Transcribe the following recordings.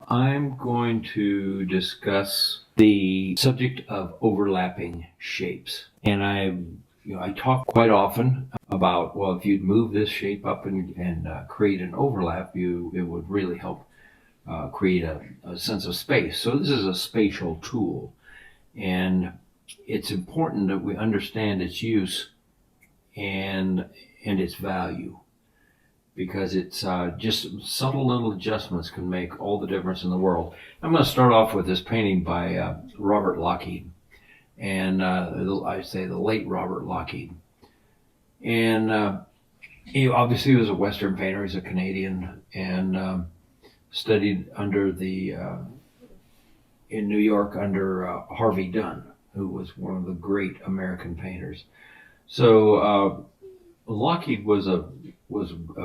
I'm going to discuss the subject of overlapping shapes. And I talk quite often about, well, if you'd move this shape up and create an overlap, it would really help create a sense of space. So this is a spatial tool, and it's important that we understand its use and its value, because it's just subtle little adjustments can make all the difference in the world. I'm going to start off with this painting by Robert Lougheed, and I say the late Robert Lougheed. And he obviously was a Western painter. He's a Canadian, and studied in New York under Harvey Dunn, who was one of the great American painters. So Lougheed was a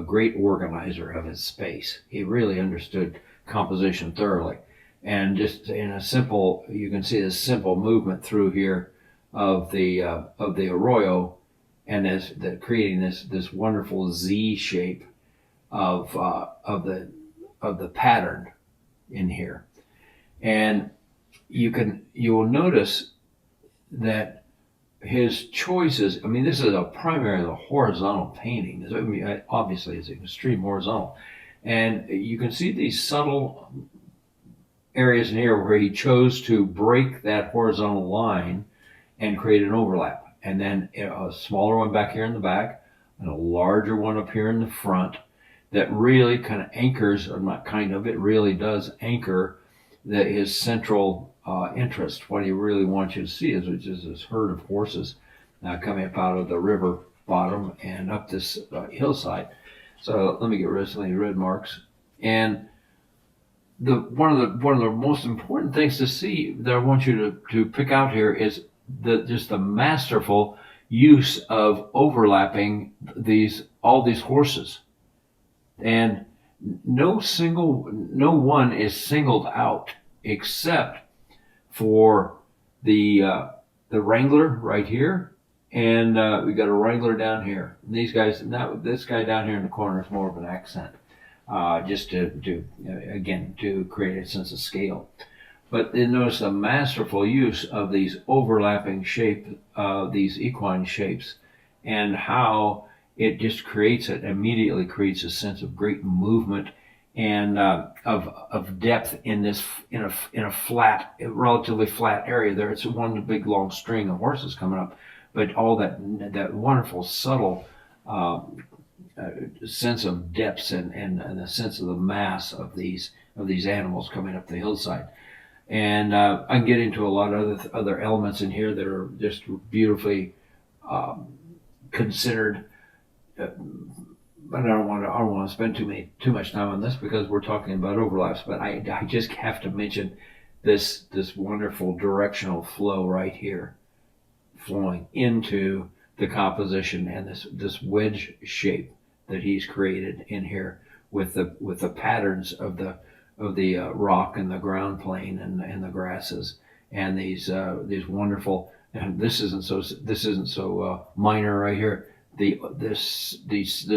great organizer of his space. He really understood composition thoroughly, and just in a simple, you can see this simple movement through here of the arroyo, and creating this wonderful Z shape of the pattern in here. And you will notice that his choices, I mean, this is primarily a horizontal painting. I mean, obviously it's an extreme horizontal. And you can see these subtle areas in here where he chose to break that horizontal line and create an overlap. And then a smaller one back here in the back, and a larger one up here in the front that really kind of anchors, or not kind of, it really does anchor his central interest. What he really wants you to see is, which is this herd of horses coming up out of the river bottom and up this hillside. So let me get rid of some of these red marks. And one of the most important things to see that I want you to pick out here is just the masterful use of overlapping all these horses. And no one is singled out except for the Wrangler right here, and we got a Wrangler down here. And these guys, this guy down here in the corner is more of an accent, just to create a sense of scale. But then notice the masterful use of these overlapping these equine shapes, and how it just immediately creates a sense of great movement and of depth in a flat, relatively flat area. There, it's one big long string of horses coming up, but all that wonderful subtle sense of depths and the sense of the mass of these animals coming up the hillside. And I can get into a lot of other elements in here that are just beautifully considered. But I don't want to spend too much time on this because we're talking about overlaps. But I just have to mention this wonderful directional flow right here, flowing into the composition, and this wedge shape that he's created in here with the patterns of the rock and the ground plane and the grasses, and these wonderful. And this isn't so minor right here. This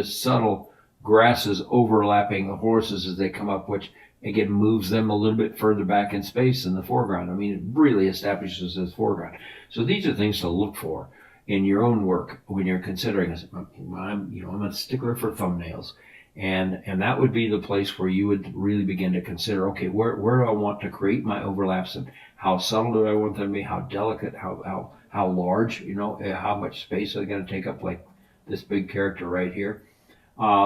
subtle grasses overlapping the horses as they come up, which again moves them a little bit further back in space in the foreground. I mean, it really establishes this foreground. So these are things to look for in your own work when you're considering. I'm a stickler for thumbnails, and that would be the place where you would really begin to consider, okay, where do I want to create my overlaps, and how subtle do I want them to be, how delicate, how large, how much space are they going to take up, like this big character right here.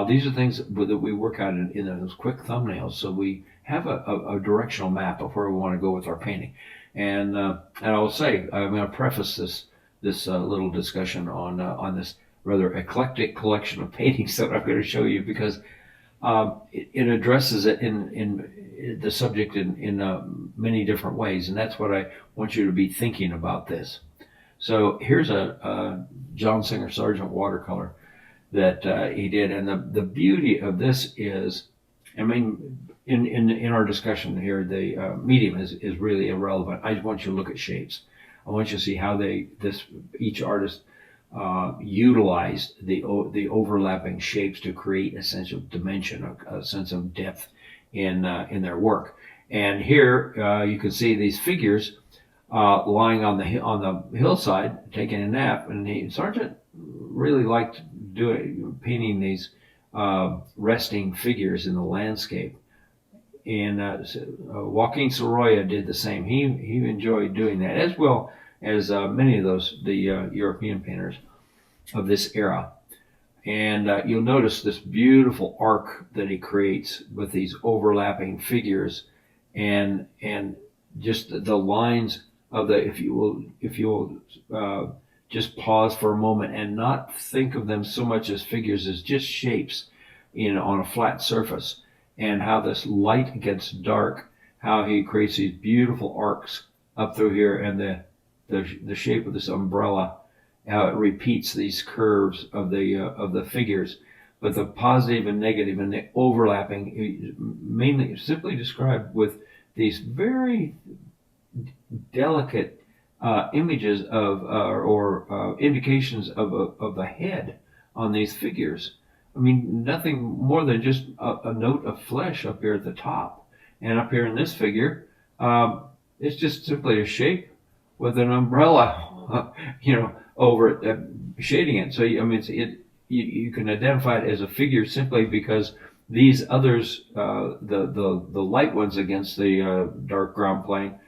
These are things that we work out in those quick thumbnails, so we have a directional map of where we want to go with our painting. And I will say, I'm going to preface this little discussion on this rather eclectic collection of paintings that I'm going to show you, because it addresses it in the subject in many different ways, and that's what I want you to be thinking about this. So here's a John Singer Sargent watercolor that he did, and the beauty of this is, I mean, in our discussion here, the medium is really irrelevant. I just want you to look at shapes. I want you to see how each artist utilized the overlapping shapes to create a sense of dimension, a sense of depth in their work. And here you can see these figures lying on the hillside taking a nap. And Sargent really liked painting these resting figures in the landscape. And Joaquin Sorolla did the same. He enjoyed doing that, as well as many of the European painters of this era. And you'll notice this beautiful arc that he creates with these overlapping figures, and just the lines of the. If you will just pause for a moment and not think of them so much as figures as just shapes on a flat surface, and how this light gets dark, how he creates these beautiful arcs up through here, and the shape of this umbrella, how it repeats these curves of the figures, but the positive and negative and the overlapping, mainly simply described with these very delicate images of or indications of the head on these figures. I mean, nothing more than just a note of flesh up here at the top, and up here in this figure, it's just simply a shape with an umbrella, over it, shading it. So I mean, you can identify it as a figure simply because these others, the light ones against the dark ground plane,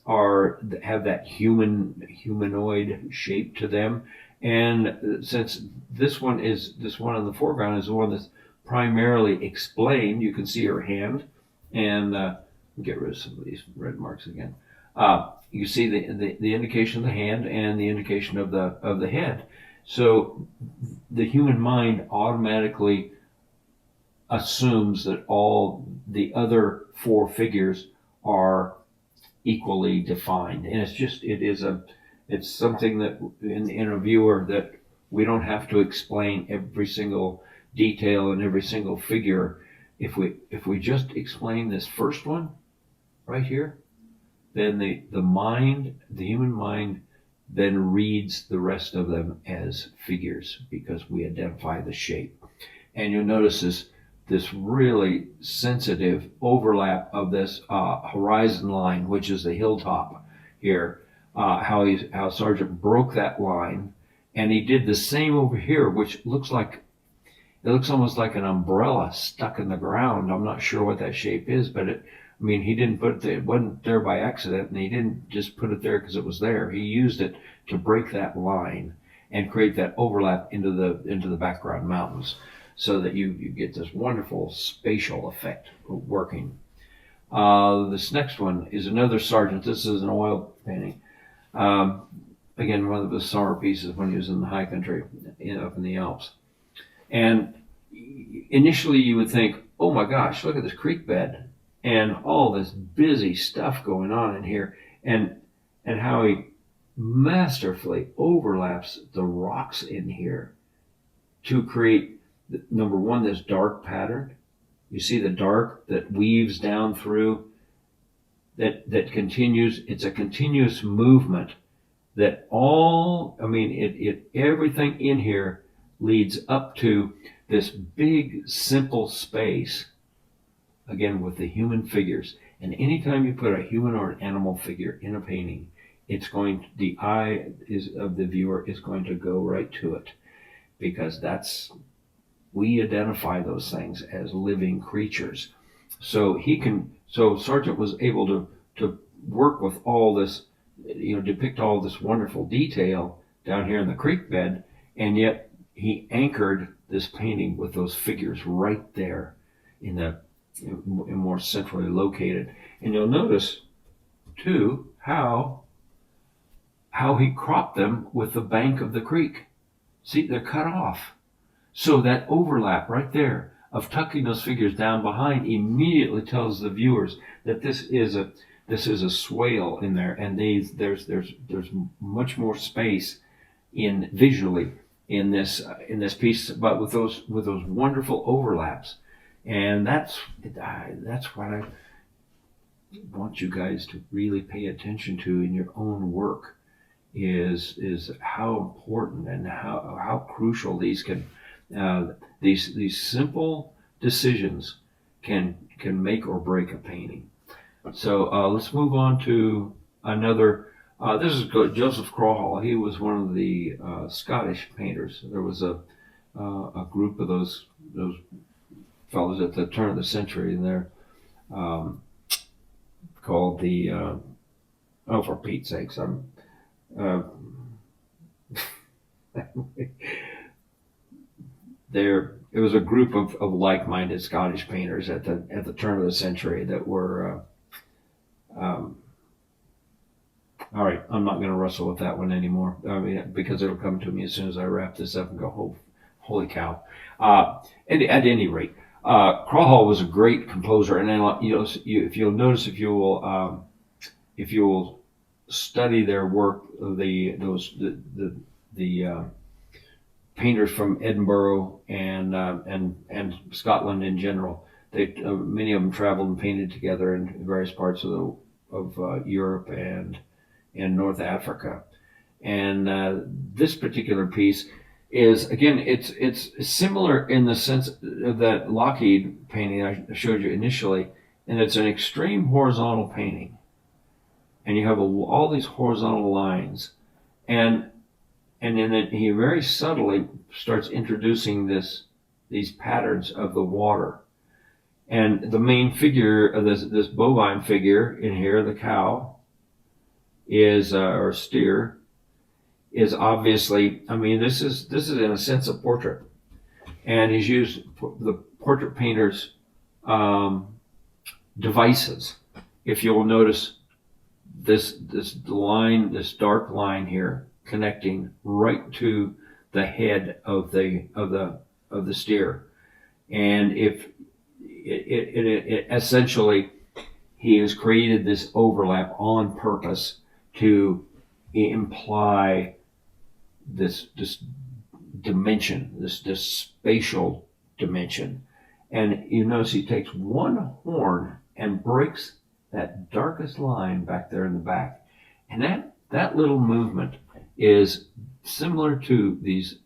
have that humanoid shape to them. And since this one in the foreground is the one that's primarily explained, you can see her hand, and get rid of some of these red marks again. You see the indication of the hand and the indication of the head. So the human mind automatically assumes that all the other four figures are equally defined, and it's something that in a viewer that we don't have to explain every single detail and every single figure. If we just explain this first one right here, then the human mind then reads the rest of them as figures because we identify the shape. And you'll notice this really sensitive overlap of this horizon line, which is the hilltop here. How Sargent broke that line, and he did the same over here, which looks almost like an umbrella stuck in the ground. I'm not sure what that shape is, but he didn't put it there. It wasn't there by accident, and he didn't just put it there because it was there. He used it to break that line and create that overlap into the background mountains, so that you get this wonderful spatial effect working. This next one is another Sargent. This is an oil painting. Again, one of the summer pieces when he was in the high country up in the Alps. And initially you would think, oh my gosh, look at this creek bed and all this busy stuff going on in here, and how he masterfully overlaps the rocks in here to create, number one, this dark pattern. You see the dark that weaves down through, that continues. It's a continuous movement that everything in here leads up to this big, simple space, again, with the human figures. And anytime you put a human or an animal figure in a painting, the eye of the viewer is going to go right to it, because we identify those things as living creatures. So Sargent was able to work with all this, depict all this wonderful detail down here in the creek bed, and yet he anchored this painting with those figures right there in more centrally located. And you'll notice too how he cropped them with the bank of the creek. See, they're cut off. So that overlap right there of tucking those figures down behind immediately tells the viewers that this is a swale in there, and there's much more space visually in this piece, but with those wonderful overlaps. And that's what I want you guys to really pay attention to in your own work, is how important and how crucial these simple decisions can make or break a painting. So let's move on to another. This is Joseph Crawhall. He was one of the Scottish painters. There was a group of those fellows at the turn of the century, and they're called the oh, for Pete's sakes, I'm there. It was a group of like-minded Scottish painters at the turn of the century that were. All right, I'm not going to wrestle with that one anymore. I mean, because it'll come to me as soon as I wrap this up and go, oh, holy cow. And at any rate, Crawhall was a great composer, and then if you'll notice, if you will study their work, the painters from Edinburgh and Scotland in general, they many of them traveled and painted together in various parts of Europe and in North Africa. And this particular piece is, again, it's similar in the sense that Lougheed painting I showed you initially, and it's an extreme horizontal painting. And you have all these horizontal lines. And then he very subtly starts introducing these patterns of the water. And the main figure of this bovine figure in here, the cow, is or steer, is obviously. I mean, this is in a sense a portrait, and he's used the portrait painter's devices. If you'll notice this line, this dark line here, connecting right to the head of the steer, and if it essentially, he has created this overlap on purpose to imply this dimension, this spatial dimension. And you notice he takes one horn and breaks that darkest line back there in the back. And that little movement is similar to these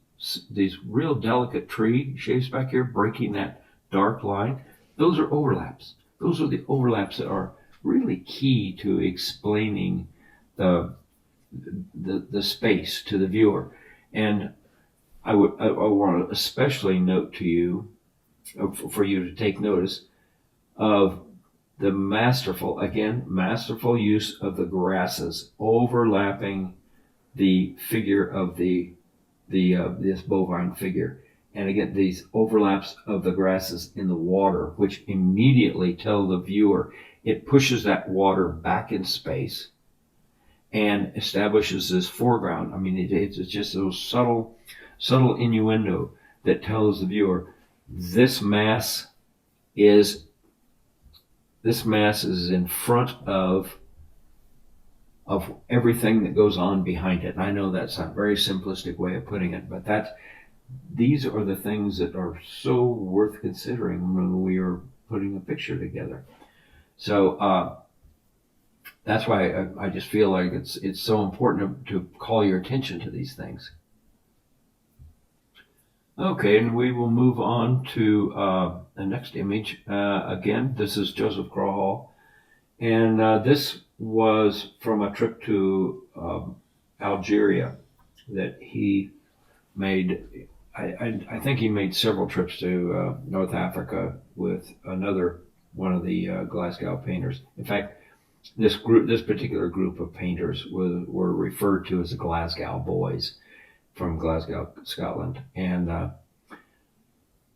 real delicate tree shapes back here, breaking that dark line. Those are overlaps. Those are the overlaps that are really key to explaining the space to the viewer. And I want to especially note to you, for you to take notice of the masterful use of the grasses overlapping the figure of this bovine figure. And again, these overlaps of the grasses in the water, which immediately tell the viewer, it pushes that water back in space and establishes this foreground. I mean, it's just those subtle innuendo that tells the viewer this mass is in front of everything that goes on behind it. And I know that's a very simplistic way of putting it, but these are the things that are so worth considering when we are putting a picture together. So that's why I just feel like it's so important to call your attention to these things. Okay, and we will move on to the next image. Again, this is Joseph Crawhall, and this was from a trip to Algeria that he made. I think he made several trips to North Africa with another one of the Glasgow painters. In fact, this particular group of painters were referred to as the Glasgow Boys from Glasgow, Scotland. And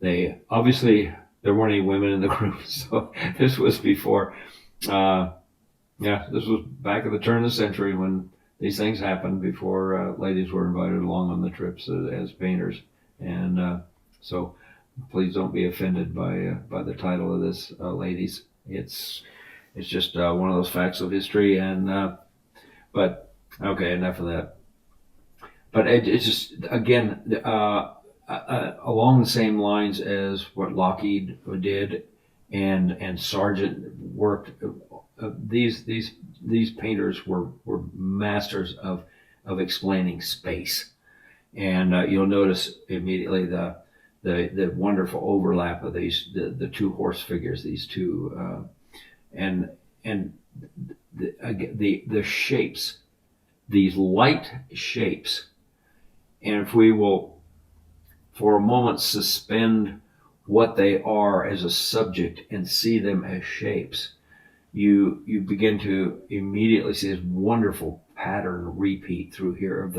they obviously, there weren't any women in the group, so this was before, this was back at the turn of the century when these things happened, before ladies were invited along on the trips as painters. And so please don't be offended by the title of this, ladies. It's just one of those facts of history. And but okay, enough of that. But it's just, again, along the same lines as what Lougheed did and Sargent worked. These painters were masters of explaining space. And you'll notice immediately the wonderful overlap of the two horse figures, these two, and and the shapes, these light shapes, and if we will for a moment suspend what they are as a subject and see them as shapes, you begin to immediately see this wonderful pattern repeat through here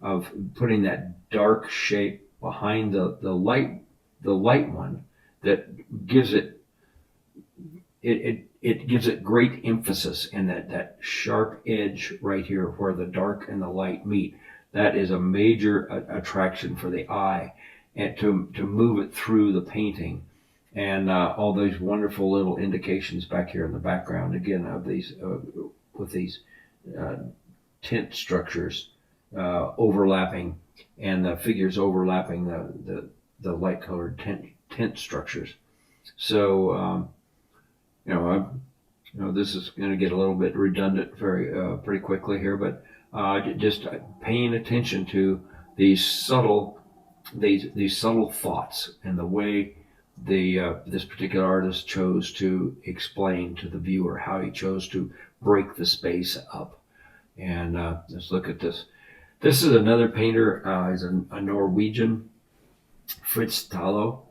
of putting that dark shape behind the light one that gives it gives it great emphasis, and that sharp edge right here where the dark and the light meet. That is a major attraction for the eye, and to move it through the painting, and all those wonderful little indications back here in the background again of these with these tint structures overlapping, and the figures overlapping the light colored tint structures. So this is going to get a little bit redundant pretty quickly here, but just paying attention to these subtle thoughts and the way this particular artist chose to explain to the viewer how he chose to break the space up. And let's look at this. This is another painter. He's a Norwegian, Fritz Thaulow,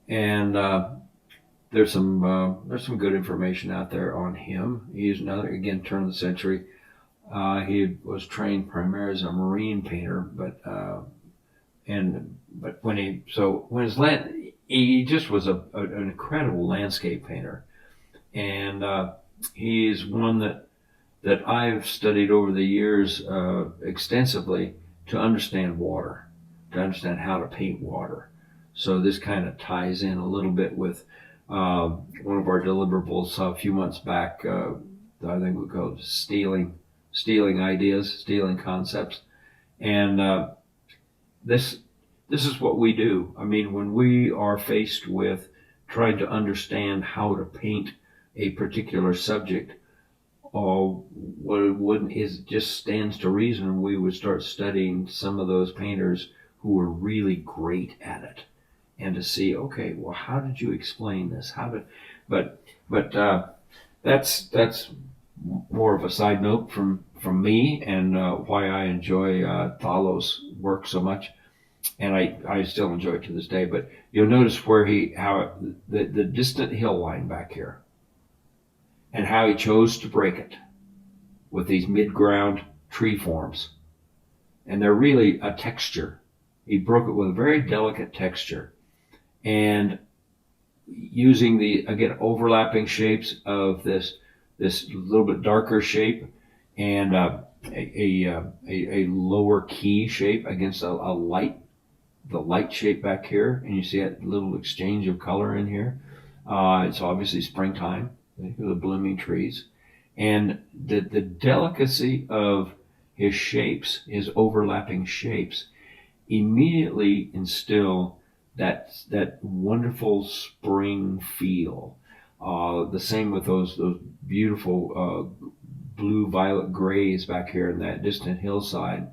and there's some good information out there on him. He's another, again, turn of the century. He was trained primarily as a marine painter, but he just was an incredible landscape painter, and he's one that I've studied over the years extensively to understand water, to understand how to paint water. So this kind of ties in a little bit with one of our deliverables a few months back. I think we called it stealing ideas, stealing concepts, and this is what we do. I mean, when we are faced with trying to understand how to paint a particular subject, what it wouldn't is just stands to reason we would start studying some of those painters who were really great at it, and to see, okay, well, how did you explain this? But that's more of a side note from me, and why I enjoy Thaulow's work so much, and I still enjoy it to this day. But you'll notice how the distant hill line back here, and how he chose to break it with these mid-ground tree forms, and they're really a texture. He broke it with a very delicate texture, and using the, again, overlapping shapes of this little bit darker shape and a lower key shape against the light shape back here, and you see that little exchange of color in here. It's obviously springtime, the blooming trees, and the delicacy of his shapes, his overlapping shapes, immediately instill that wonderful spring feel. The same with those beautiful blue violet grays back here in that distant hillside.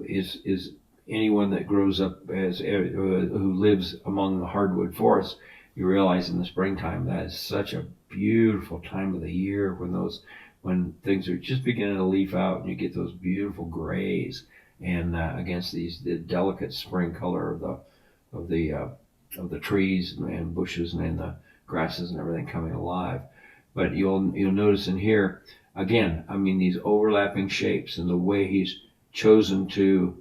Is anyone that grows up who lives among the hardwood forests, you realize in the springtime that is such a beautiful time of the year when things are just beginning to leaf out, and you get those beautiful grays, and against the delicate spring color of the trees and bushes and the grasses and everything coming alive. But you'll notice in here again, I mean, these overlapping shapes and the way he's chosen to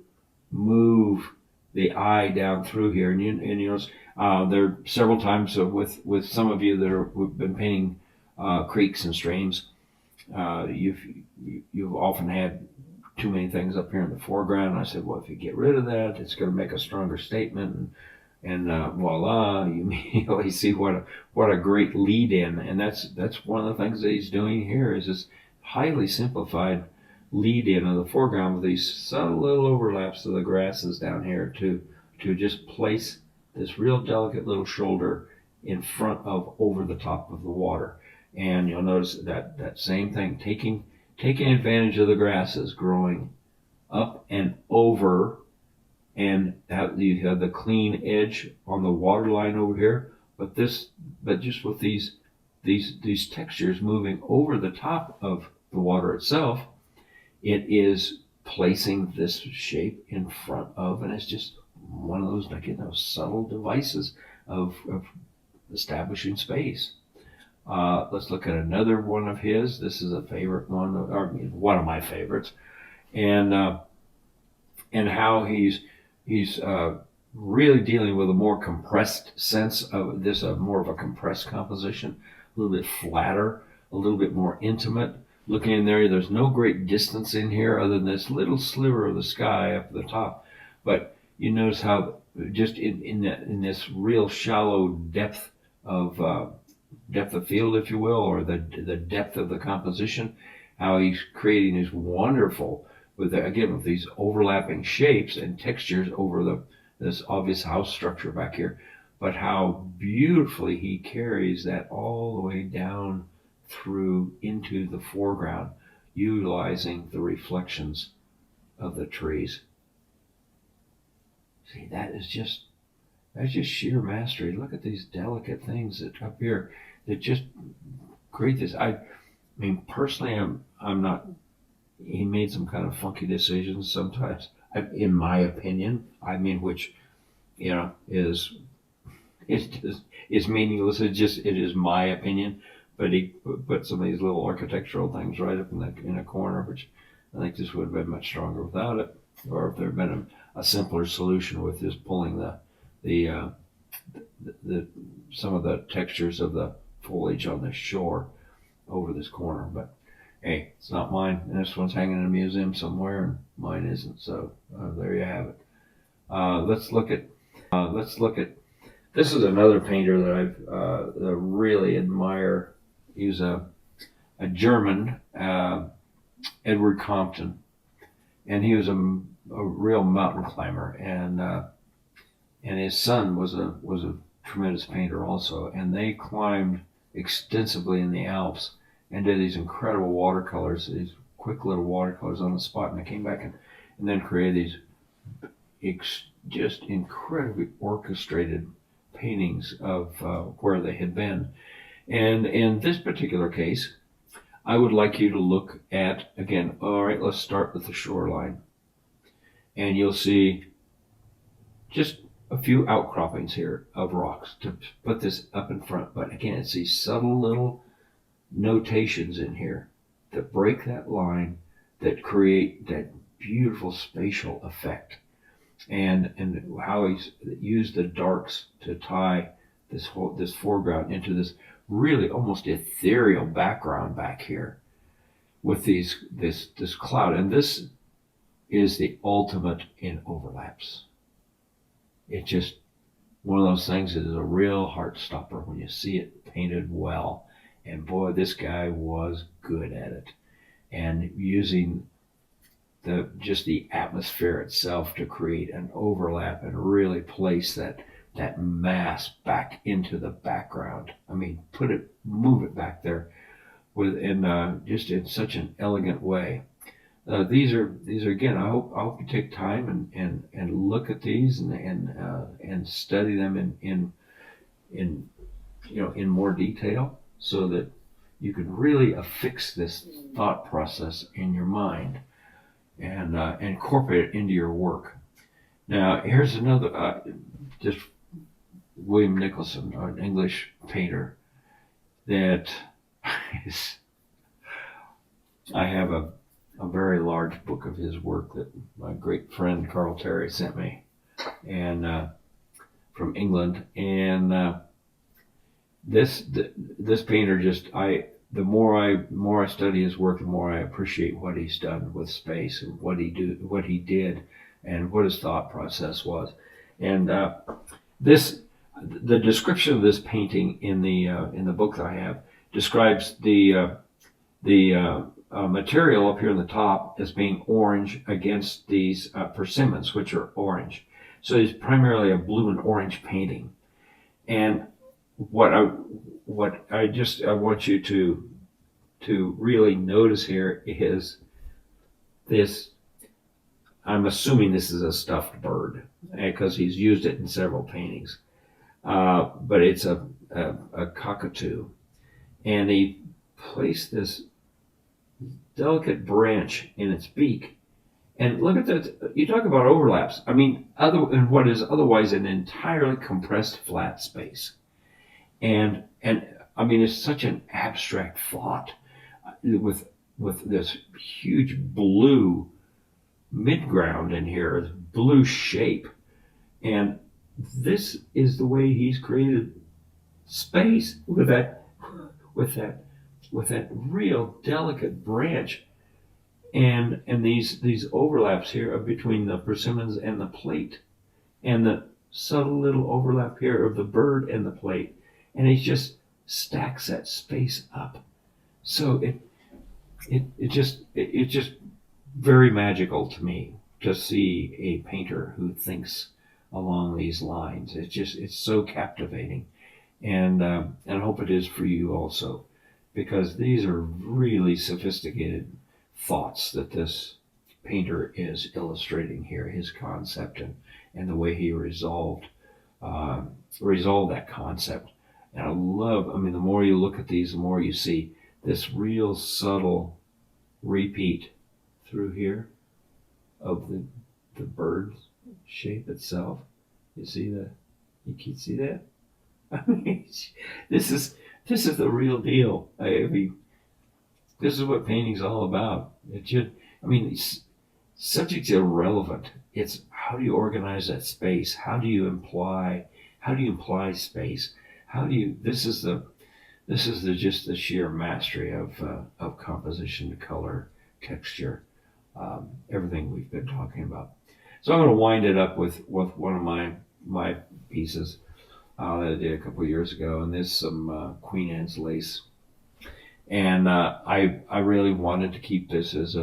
move the eye down through here, and you notice there are several times with some of you who've been painting creeks and streams. You've often had too many things up here in the foreground. And I said, well, if you get rid of that, it's going to make a stronger statement, and voila, you immediately see what a great lead in. And that's one of the things that he's doing here, is this highly simplified lead in of the foreground with these subtle little overlaps of the grasses down here to just place this real delicate little shoulder in front of, over the top of the water. And you'll notice that same thing, taking advantage of the grasses growing up and over, and you have the clean edge on the water line over here, but just with these these textures moving over the top of the water itself, it is placing this shape in front of, and it's just one of those, again, those subtle devices of establishing space. Let's look at another one of his. This is a favorite one, or one of my favorites, and how he's really dealing with a more compressed sense of this, more of a compressed composition, a little bit flatter, a little bit more intimate. Looking in there, there's no great distance in here other than this little sliver of the sky up at the top. But you notice how just in this real shallow depth of field, if you will, or the depth of the composition, how he's creating these wonderful, with these overlapping shapes and textures over this obvious house structure back here, but how beautifully he carries that all the way down through into the foreground, utilizing the reflections of the trees. See, that's just sheer mastery. Look at these delicate things that up here that just create this. I mean, personally, I'm not. He made some kind of funky decisions sometimes, in my opinion. I mean, which, is meaningless. It is my opinion. But he put some of these little architectural things right up in a corner, which I think this would have been much stronger without it, or if there had been a simpler solution with just pulling the some of the textures of the foliage on the shore over this corner. But hey, it's not mine, and this one's hanging in a museum somewhere, and mine isn't. So there you have it. Let's look at. This is another painter that I really admire. He's a German, Edward Compton, and he was a real mountain climber, and his son was a tremendous painter also, and they climbed extensively in the Alps and did these incredible watercolors, these quick little watercolors on the spot, and they came back and then created these just incredibly orchestrated paintings of where they had been. And in this particular case, I would like you to look at, again, all right, let's start with the shoreline. And you'll see just a few outcroppings here of rocks to put this up in front. But again, it's these subtle little notations in here that break that line, that create that beautiful spatial effect. And how he's used the darks to tie this foreground into this really almost ethereal background back here with this cloud. And this is the ultimate in overlaps. It's just one of those things that is a real heart stopper when you see it painted well. And boy, this guy was good at it, and using just the atmosphere itself to create an overlap and really place that mass back into the background. I mean, move it back there just in such an elegant way. These are again. I hope you take time and look at these and study them in more detail, so that you can really affix this thought process in your mind and incorporate it into your work. Now, here's another, just William Nicholson, an English painter, that is, I have a very large book of his work that my great friend Carl Terry sent me, and from England. And this painter the more I study his work, the more I appreciate what he's done with space and what he did, and what his thought process was. And the description of this painting in the book that I have describes the material up here on the top as being orange against these persimmons, which are orange. So it's primarily a blue and orange painting. And what I want you to really notice here is this. I'm assuming this is a stuffed bird, because he's used it in several paintings. But it's a cockatoo, and he placed this delicate branch in its beak. And look at that. You talk about overlaps. I mean, in what is otherwise an entirely compressed flat space. And I mean, it's such an abstract thought with this huge blue midground in here, this blue shape. And this is the way he's created space with that with that real delicate branch. And these overlaps here are between the persimmons and the plate, and the subtle little overlap here of the bird and the plate, and he just stacks that space up. So it's just very magical to me to see a painter who thinks along these lines. It's so captivating, and I hope it is for you also, because these are really sophisticated thoughts that this painter is illustrating here, his concept and the way he resolved that concept. And I mean, the more you look at these, the more you see this real subtle repeat through here of the bird shape itself. You see that? You can see that? I mean, this is the real deal. I mean, this is what painting's all about. Subject's irrelevant. It's how do you organize that space? How do you imply space? This is just the sheer mastery of composition, color, texture, everything we've been talking about. So I'm going to wind it up with one of my pieces that I did a couple of years ago, and there's some Queen Anne's lace. And I really wanted to keep this as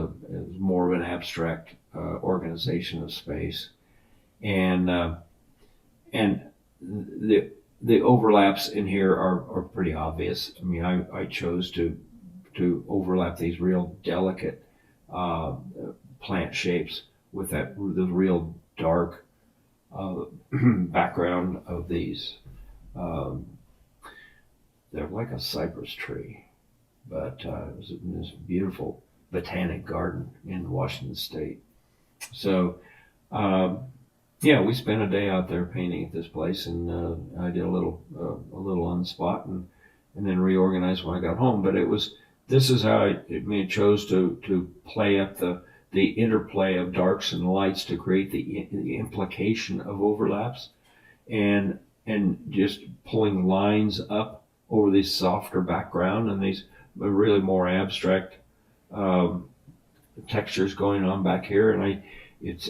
more of an abstract organization of space, and the overlaps in here are pretty obvious. I mean, I chose to overlap these real delicate plant shapes with the real dark background of these. They're like a cypress tree. But it was in this beautiful botanic garden in Washington State. So, we spent a day out there painting at this place, and I did a little on the spot, and then reorganized when I got home. But this is how I chose to play up the interplay of darks and lights to create the implication of overlaps, and just pulling lines up over this softer background and these really more abstract textures going on back here, and it's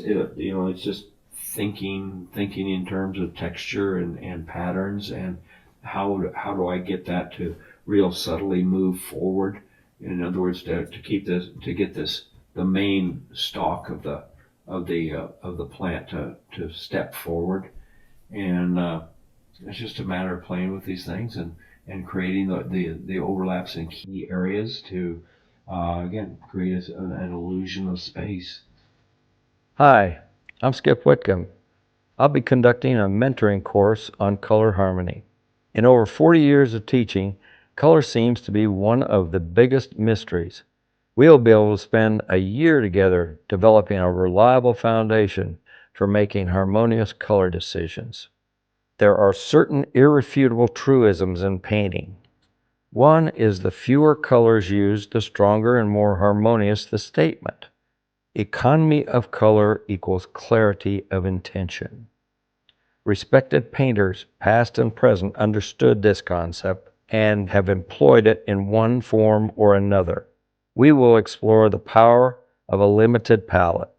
just thinking in terms of texture and patterns, and how do I get that to real subtly move forward? In other words, to get the main stalk of the plant to step forward, and it's just a matter of playing with these things and creating the overlaps in key areas to, again, create an illusion of space. Hi, I'm Skip Whitcomb. I'll be conducting a mentoring course on color harmony. In over 40 years of teaching, color seems to be one of the biggest mysteries. We'll be able to spend a year together developing a reliable foundation for making harmonious color decisions. There are certain irrefutable truisms in painting. One is the fewer colors used, the stronger and more harmonious the statement. Economy of color equals clarity of intention. Respected painters, past and present, understood this concept and have employed it in one form or another. We will explore the power of a limited palette,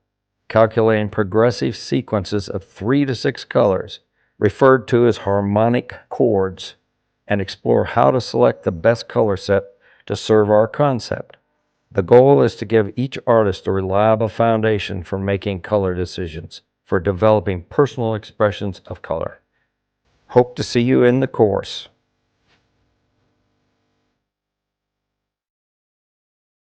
calculating progressive sequences of 3 to 6 colors, referred to as harmonic chords, and explore how to select the best color set to serve our concept. The goal is to give each artist a reliable foundation for making color decisions, for developing personal expressions of color. Hope to see you in the course.